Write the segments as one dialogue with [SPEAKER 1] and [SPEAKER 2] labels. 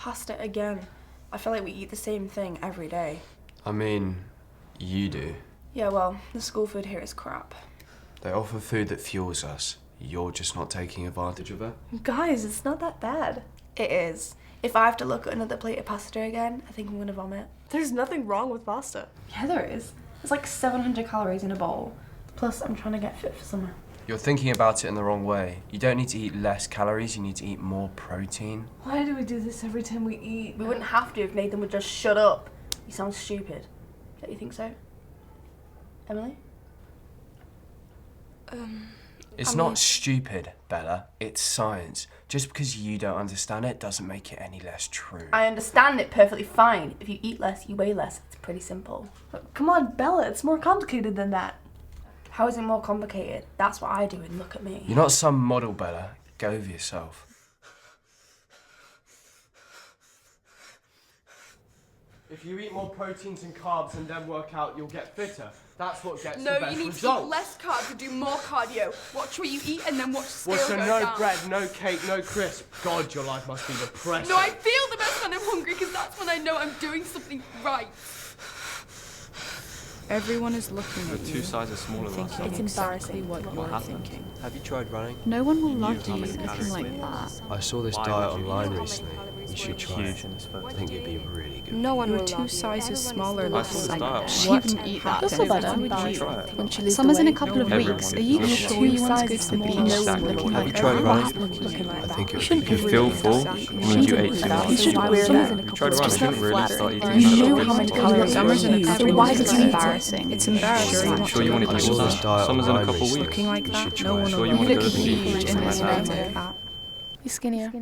[SPEAKER 1] pasta again. I feel like we eat the same thing every day.
[SPEAKER 2] I mean, you do.
[SPEAKER 1] Yeah, well, the school food here is crap.
[SPEAKER 2] They offer food that fuels us. You're just not taking advantage of it.
[SPEAKER 1] Guys, it's not that bad. It is. If I have to look at another plate of pasta again, I think I'm gonna vomit.
[SPEAKER 3] There's nothing wrong with pasta.
[SPEAKER 1] Yeah, there is. There's like 700 calories in a bowl. Plus, I'm trying to get fit for summer.
[SPEAKER 2] You're thinking about it in the wrong way. You don't need to eat less calories, you need to eat more protein.
[SPEAKER 3] Why do we do this every time we eat?
[SPEAKER 1] We wouldn't have to if Nathan would just shut up. You sound stupid. Don't you think so? Emily?
[SPEAKER 2] It's not stupid, Bella. It's science. Just because you don't understand it doesn't make it any less true.
[SPEAKER 1] I understand it perfectly fine. If you eat less, you weigh less. It's pretty simple.
[SPEAKER 3] Come on, Bella, it's more complicated than that.
[SPEAKER 1] How is it more complicated? That's what I do, and look at me.
[SPEAKER 2] You're not some model, Bella. Go with yourself. If you eat more proteins and carbs and then work out, you'll get fitter. That's what gets the best
[SPEAKER 4] No, you need
[SPEAKER 2] results.
[SPEAKER 4] to eat less carbs and do more cardio. Watch what you eat and then watch the scale
[SPEAKER 2] What's
[SPEAKER 4] go
[SPEAKER 2] no
[SPEAKER 4] down.
[SPEAKER 2] bread, no cake, no crisp? God, your life must be depressing.
[SPEAKER 4] No, I feel the best when I'm hungry because that's when I know I'm doing something right.
[SPEAKER 5] Everyone is looking at
[SPEAKER 6] The
[SPEAKER 5] you.
[SPEAKER 6] two sizes smaller than
[SPEAKER 5] Thinking
[SPEAKER 6] us.
[SPEAKER 5] exactly what
[SPEAKER 6] What
[SPEAKER 5] you're
[SPEAKER 6] happened?
[SPEAKER 5] thinking.
[SPEAKER 6] Have you tried running?
[SPEAKER 5] No one will
[SPEAKER 6] You
[SPEAKER 5] love
[SPEAKER 6] knew how
[SPEAKER 5] you
[SPEAKER 6] many
[SPEAKER 5] looking
[SPEAKER 6] calories
[SPEAKER 5] like
[SPEAKER 6] it
[SPEAKER 5] that.
[SPEAKER 2] I saw this
[SPEAKER 6] Why
[SPEAKER 2] diet
[SPEAKER 6] would you
[SPEAKER 2] online
[SPEAKER 6] eat
[SPEAKER 2] recently. You should try
[SPEAKER 6] Huge
[SPEAKER 2] it.
[SPEAKER 6] in this photo.
[SPEAKER 2] I think it'd be really good.
[SPEAKER 5] No one will 2 sizes smaller
[SPEAKER 6] I
[SPEAKER 5] than
[SPEAKER 6] saw this
[SPEAKER 5] like
[SPEAKER 6] diet.
[SPEAKER 5] She
[SPEAKER 6] What?
[SPEAKER 5] wouldn't eat that.
[SPEAKER 1] That's not bad.
[SPEAKER 5] Why would
[SPEAKER 6] Try
[SPEAKER 5] you?
[SPEAKER 6] it.
[SPEAKER 5] Summer's in a couple of
[SPEAKER 6] Everyone
[SPEAKER 5] weeks.
[SPEAKER 6] would
[SPEAKER 5] Are you
[SPEAKER 6] be
[SPEAKER 5] sure
[SPEAKER 6] full.
[SPEAKER 5] you want to go to the beach
[SPEAKER 6] Exactly.
[SPEAKER 5] looking
[SPEAKER 6] Have
[SPEAKER 5] like
[SPEAKER 6] you tried running?
[SPEAKER 2] I think it
[SPEAKER 5] You shouldn't
[SPEAKER 6] If you feel full, it means you ate too much.
[SPEAKER 5] You should wear that.
[SPEAKER 6] If you tried running, you shouldn't really start eating
[SPEAKER 5] You
[SPEAKER 6] that
[SPEAKER 5] knew
[SPEAKER 6] much.
[SPEAKER 5] how many calories
[SPEAKER 1] Summer's in a
[SPEAKER 5] so
[SPEAKER 1] couple
[SPEAKER 5] why
[SPEAKER 1] of
[SPEAKER 5] did
[SPEAKER 1] weeks.
[SPEAKER 5] you eat it? It's embarrassing.
[SPEAKER 6] I'm sure you want to
[SPEAKER 2] I
[SPEAKER 6] eat
[SPEAKER 2] saw
[SPEAKER 6] all
[SPEAKER 2] this
[SPEAKER 6] that.
[SPEAKER 2] diet
[SPEAKER 6] Summer's in a
[SPEAKER 2] online
[SPEAKER 6] couple
[SPEAKER 2] recently.
[SPEAKER 6] weeks.
[SPEAKER 5] Looking like
[SPEAKER 2] You
[SPEAKER 5] that,
[SPEAKER 2] should
[SPEAKER 5] no
[SPEAKER 2] try
[SPEAKER 5] one
[SPEAKER 2] it.
[SPEAKER 6] Sure
[SPEAKER 5] will
[SPEAKER 6] you
[SPEAKER 5] love
[SPEAKER 6] want to
[SPEAKER 5] you.
[SPEAKER 6] go to the beach
[SPEAKER 5] Huge
[SPEAKER 6] or
[SPEAKER 5] in
[SPEAKER 6] something
[SPEAKER 5] this
[SPEAKER 6] like
[SPEAKER 5] like
[SPEAKER 6] that?
[SPEAKER 5] that.
[SPEAKER 1] Be skinnier.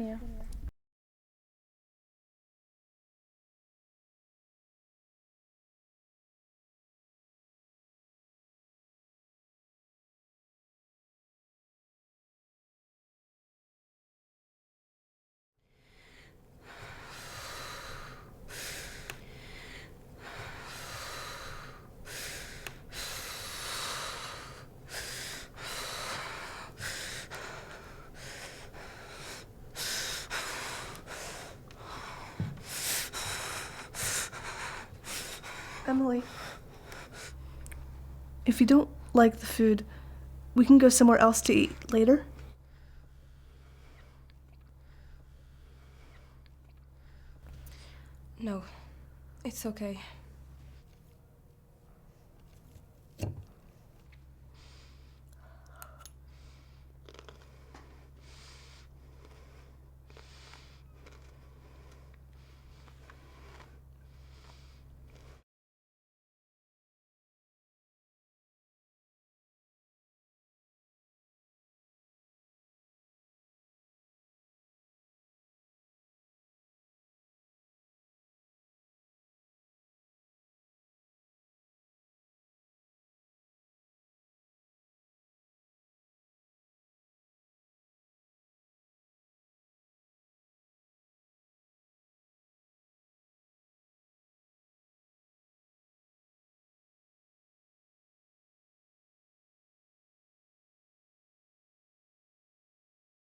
[SPEAKER 3] Emily, if you don't like the food, we can go somewhere else to eat later.
[SPEAKER 7] No, it's okay.